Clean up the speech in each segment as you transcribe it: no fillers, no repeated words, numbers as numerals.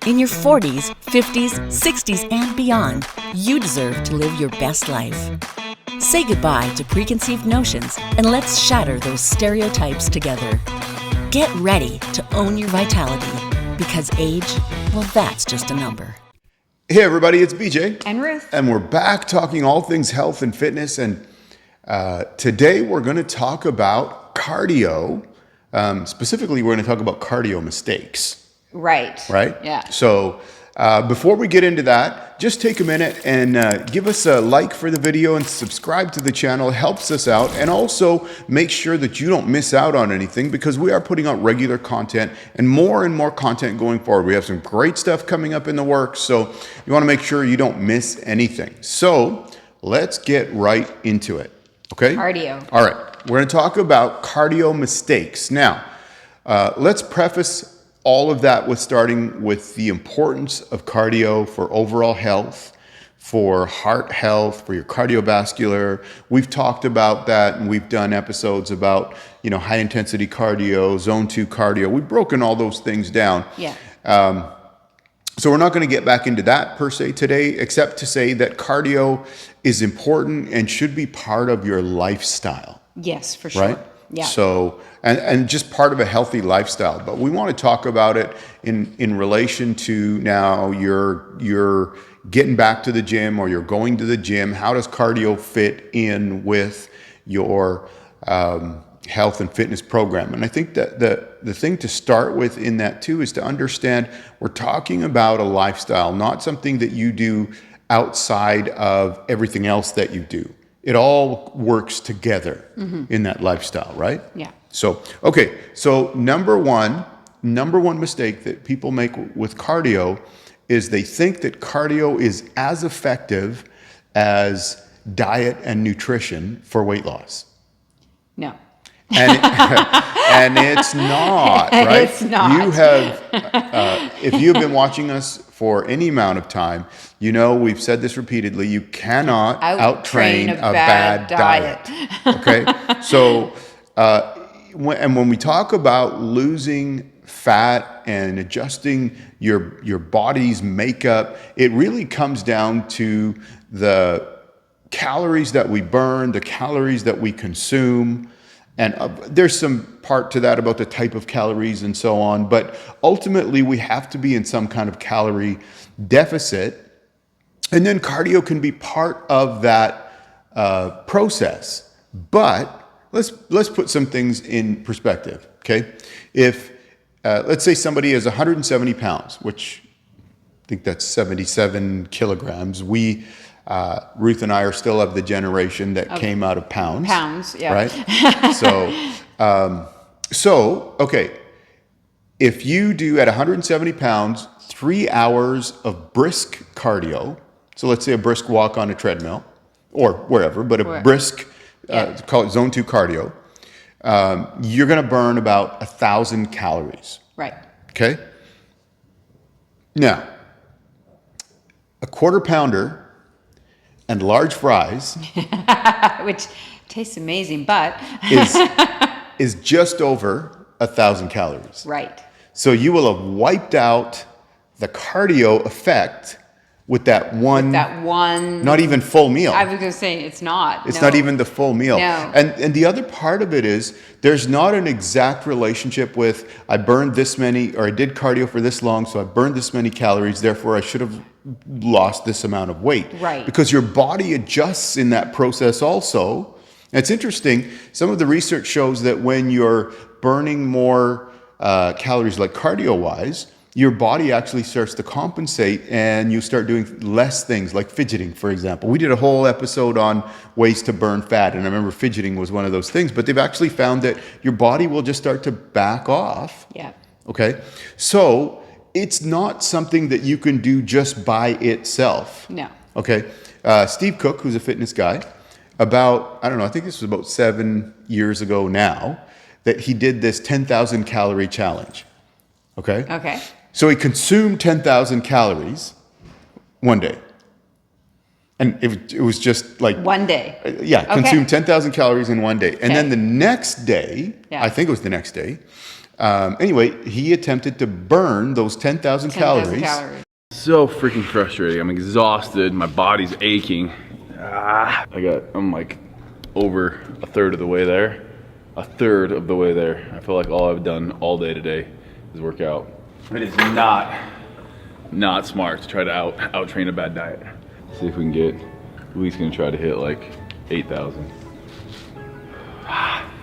In your 40s, 50s, 60s, and beyond, you deserve to live your best life. Say goodbye to preconceived notions and let's shatter those stereotypes together. Get ready to own your vitality because age, well, that's just a number. Hey everybody, it's BJ. And Ruth. And we're back talking all things health and fitness. And today we're going to talk about cardio. Specifically, we're going to talk about cardio mistakes. Right. Yeah. So before we get into that, just take a minute and give us a like for the video and subscribe to the channel. It helps us out. And also make sure that you don't miss out on anything because we are putting out regular content and more content going forward. We have some great stuff coming up in the works. So you want to make sure you don't miss anything. So let's get right into it. Okay? Cardio. All right. We're going to talk about cardio mistakes. Now, let's preface all of that with starting with the importance of cardio for overall health, for heart health, for your cardiovascular. We've talked about that and we've done episodes about, high intensity cardio, zone 2 cardio. We've broken all those things down. Yeah. So we're not going to get back into that per se today, except to say that cardio is important and should be part of your lifestyle. Yes, for sure. Right? Yeah. So, and just part of a healthy lifestyle. But we want to talk about it in relation to now you're getting back to the gym or you're going to the gym. How does cardio fit in with your health and fitness program? And I think that the thing to start with in that too is to understand we're talking about a lifestyle, not something that you do outside of everything else that you do. It all works together in that lifestyle, right? Yeah. So, okay. So number one mistake that people make with cardio is they think that cardio is as effective as diet and nutrition for weight loss. No. And it's not, right? It's not. You have, if you've been watching us for any amount of time, we've said this repeatedly, you cannot outtrain a bad diet. Okay? So, when we talk about losing fat and adjusting your body's makeup, it really comes down to the calories that we burn, the calories that we consume. And there's some part to that about the type of calories and so on. But ultimately, we have to be in some kind of calorie deficit. And then cardio can be part of that process. But let's put some things in perspective, okay? If, let's say somebody is 170 pounds, which I think that's 77 kilograms. Ruth and I are still of the generation that came out of pounds. Pounds, yeah. Right? So, okay. If you do at 170 pounds, 3 hours of brisk cardio, so let's say a brisk walk on a treadmill or wherever, but a brisk, call it zone 2 cardio, you're going to burn about 1,000 calories. Right. Okay? Now, a quarter pounder and large fries, which tastes amazing, but is just over 1,000 calories. Right. So you will have wiped out the cardio effect with that one. Not even full meal. I was going to say it's not. It's not even the full meal. No. And the other part of it is there's not an exact relationship with I burned this many or I did cardio for this long, so I burned this many calories, therefore I should have lost this amount of weight. Right. Because your body adjusts in that process also. And it's interesting, some of the research shows that when you're burning more calories like cardio-wise, your body actually starts to compensate and you start doing less things like fidgeting, for example. We did a whole episode on ways to burn fat, and I remember fidgeting was one of those things, but they've actually found that your body will just start to back off. Yeah. Okay? So it's not something that you can do just by itself. No. Okay? Steve Cook, who's a fitness guy, I think this was about 7 years ago now, that he did this 10,000 calorie challenge. Okay? Okay. So he consumed 10,000 calories one day. And it was just like... One day. Consumed 10,000 calories in one day. And then the next day, Yeah. I think it was the next day, Anyway, he attempted to burn those 10,000 calories. So freaking frustrating. I'm exhausted. My body's aching. I'm like over a third of the way there. I feel like all I've done all day today is work out. It is not smart to try to out train a bad diet. See if we can get, at least gonna try to hit like 8,000.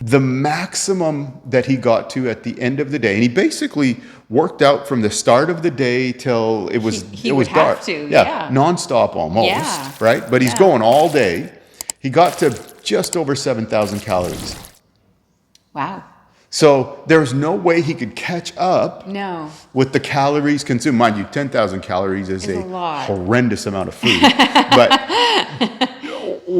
The maximum that he got to at the end of the day, and he basically worked out from the start of the day till it was dark. Nonstop almost, right? But he's going all day. He got to just over 7,000 calories. Wow. So there's no way he could catch up with the calories consumed. Mind you, 10,000 calories is a horrendous amount of food. But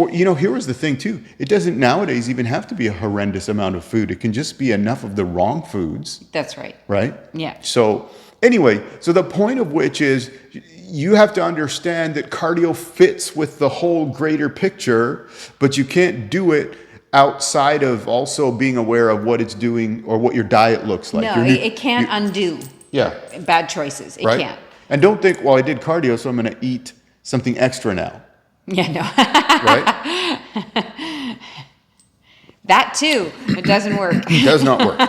here was the thing too. It doesn't nowadays even have to be a horrendous amount of food. It can just be enough of the wrong foods. That's right. Right? Yeah. So anyway, so the point of which is you have to understand that cardio fits with the whole greater picture, but you can't do it outside of also being aware of what it's doing or what your diet looks like. No, it can't undo bad choices. It can't. And don't think, well, I did cardio, so I'm going to eat something extra now. Yeah, no. Right? That too. It doesn't work. It does not work.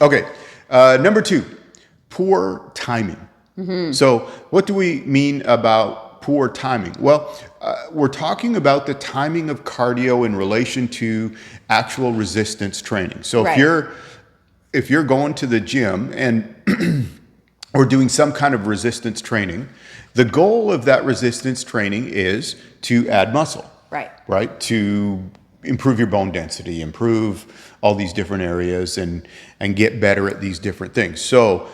Okay. Number 2, poor timing. Mm-hmm. So what do we mean about poor timing? Well, we're talking about the timing of cardio in relation to actual resistance training. So if you're going to the gym and or doing some kind of resistance training, the goal of that resistance training is to add muscle. Right? To improve your bone density, improve all these different areas and get better at these different things. So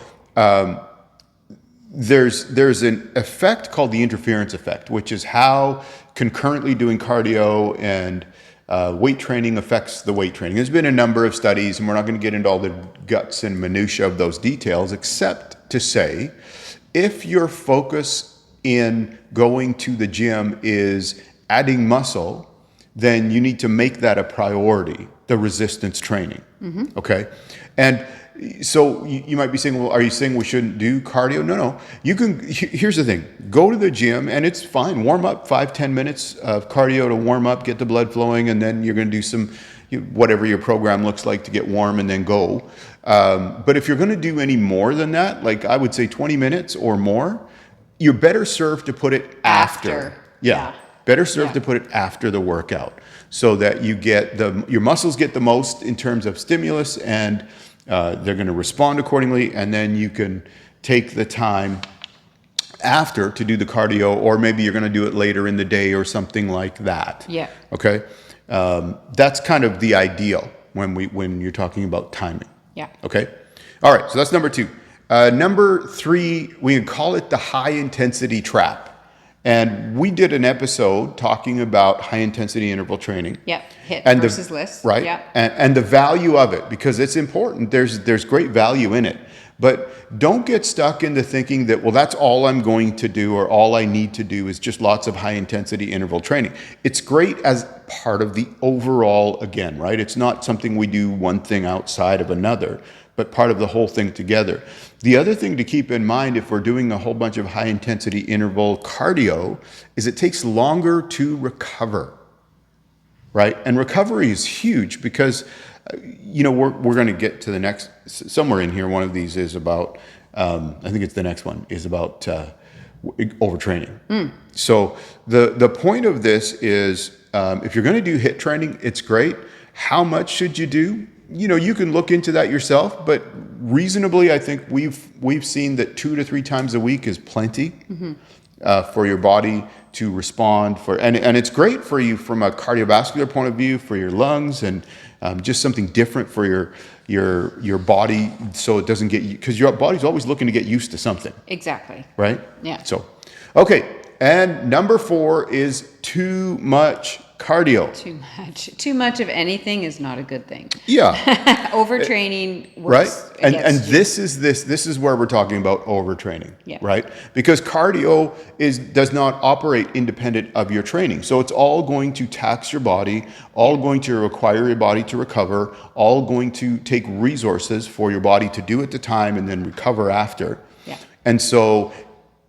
there's an effect called the interference effect, which is how concurrently doing cardio and weight training affects the weight training. There's been a number of studies, and we're not going to get into all the guts and minutia of those details, except to say, if your focus in going to the gym is adding muscle, then you need to make that a priority, the resistance training. Mm-hmm. Okay? And so you might be saying, well, are you saying we shouldn't do cardio? No. You can, here's the thing. Go to the gym and it's fine. Warm up 5-10 minutes of cardio to warm up, get the blood flowing, and then you're going to do some, whatever your program looks like to get warm and then go. But if you're going to do any more than that, like I would say 20 minutes or more, you're better served to put it after. Yeah. Better served to put it after the workout so that you get your muscles get the most in terms of stimulus and they're going to respond accordingly, and then you can take the time after to do the cardio, or maybe you're going to do it later in the day or something like that. Yeah. Okay. That's kind of the ideal when you're talking about timing. Yeah. Okay. All right. So that's number 2. Number 3, we can call it the high intensity trap. And we did an episode talking about high intensity interval training. Yep, HIIT versus LISS. Right, yep. And the value of it, because it's important. There's great value in it. But don't get stuck into thinking that, well, that's all I'm going to do or all I need to do is just lots of high intensity interval training. It's great as part of the overall, again, right? It's not something we do one thing outside of another, but part of the whole thing together. The other thing to keep in mind if we're doing a whole bunch of high intensity interval cardio is it takes longer to recover, right? And recovery is huge because, we're going to get to the next, somewhere in here, one of these is about, I think it's the next one, is about overtraining. Mm. So the point of this is if you're going to do HIIT training, it's great. How much should you do? You can look into that yourself, but reasonably, I think we've seen that 2 to 3 times a week is plenty for your body to respond and it's great for you from a cardiovascular point of view, for your lungs, and just something different for your body, so it doesn't get, because your body's always looking to get used to something. Exactly. Right? Yeah. So, okay. And number 4 is too much Cardio. Too much of anything is not a good thing. Yeah. Overtraining works right? And against you. this is where we're talking about overtraining, Yeah. right? Because cardio does not operate independent of your training. So it's all going to tax your body, all going to require your body to recover, all going to take resources for your body to do at the time and then recover after. Yeah. And so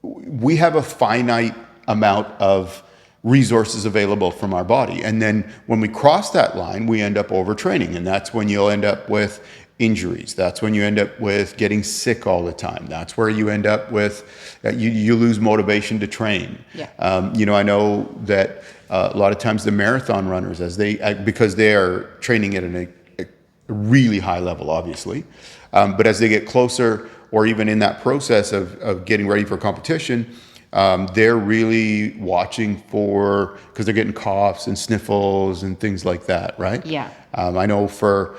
we have a finite amount of resources available from our body. And then when we cross that line, we end up overtraining. And that's when you'll end up with injuries. That's when you end up with getting sick all the time. That's where you end up with, you lose motivation to train. Yeah. I know that a lot of times the marathon runners, because they are training at a really high level, obviously, but as they get closer, or even in that process of getting ready for competition, they're really watching because they're getting coughs and sniffles and things like that, right? Yeah. I know for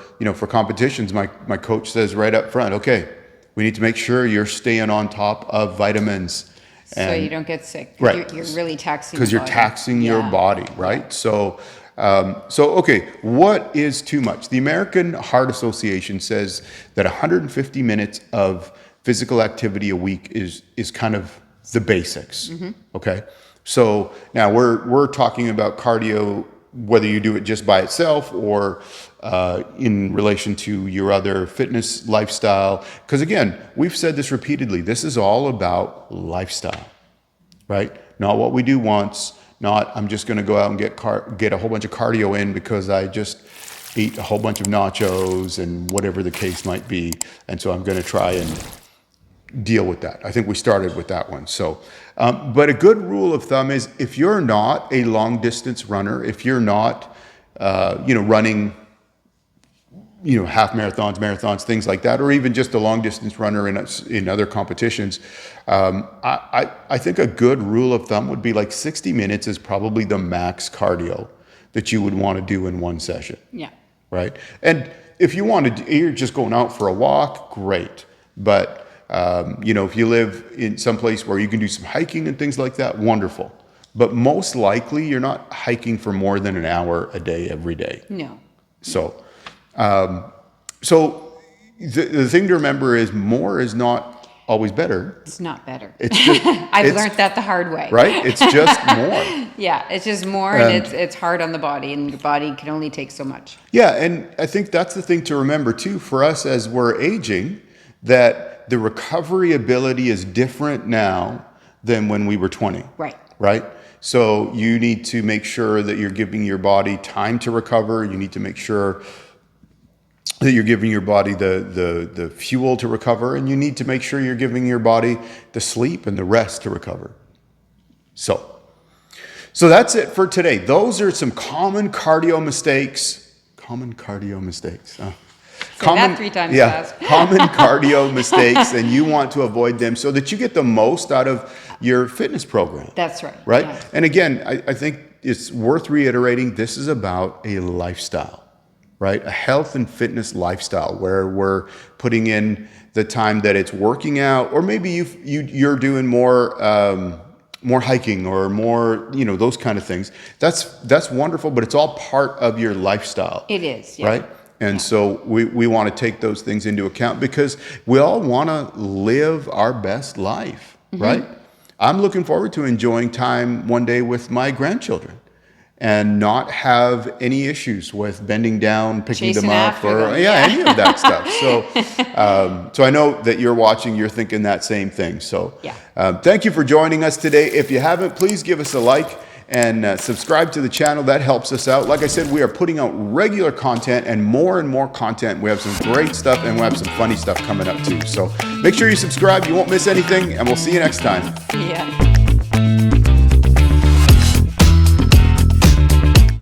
competitions, my coach says right up front, okay, we need to make sure you're staying on top of vitamins. So you don't get sick. Right. You're really taxing because you're taxing your body, right? So okay, what is too much? The American Heart Association says that 150 minutes of physical activity a week is kind of the basics. Mm-hmm. Okay. So now we're talking about cardio, whether you do it just by itself or in relation to your other fitness lifestyle. Because again, we've said this repeatedly, this is all about lifestyle, right? Not what we do once, not I'm just going to go out and get a whole bunch of cardio in because I just eat a whole bunch of nachos and whatever the case might be. And so I'm going to try and deal with that. I think we started with that one. So, but a good rule of thumb is if you're not a long distance runner, if you're not, running, half marathons, things like that, or even just a long distance runner in other competitions, I think a good rule of thumb would be like 60 minutes is probably the max cardio that you would want to do in one session. Yeah. Right. And if you're just going out for a walk, great. But if you live in some place where you can do some hiking and things like that, wonderful. But most likely you're not hiking for more than an hour a day every day. No. So, the thing to remember is more is not always better. It's not better. It's just, I've learned that the hard way. Right? It's just more. Yeah, it's just more, and it's hard on the body, and your body can only take so much. Yeah, and I think that's the thing to remember too for us as we're aging, that the recovery ability is different now than when we were 20. Right. Right? So you need to make sure that you're giving your body time to recover. You need to make sure that you're giving your body the fuel to recover, and you need to make sure you're giving your body the sleep and the rest to recover. So that's it for today. Those are some common cardio mistakes. Say that 3 times fast. Common cardio mistakes, and you want to avoid them so that you get the most out of your fitness program. That's right. Right? Yeah. And again, I think it's worth reiterating, this is about a lifestyle, right? A health and fitness lifestyle where we're putting in the time that it's working out, or maybe you're doing more hiking or more, those kind of things. That's wonderful, but it's all part of your lifestyle. It is, yeah. Right? And so we want to take those things into account because we all want to live our best life, right? I'm looking forward to enjoying time one day with my grandchildren and not have any issues with bending down, picking them up, or any of that stuff. So I know that you're watching, you're thinking that same thing. So thank you for joining us today. If you haven't, please give us a like and subscribe to the channel. That helps us out. Like I said, we are putting out regular content and more content. We have some great stuff, and we have some funny stuff coming up too. So make sure you subscribe. You won't miss anything, and we'll see you next time. Yeah.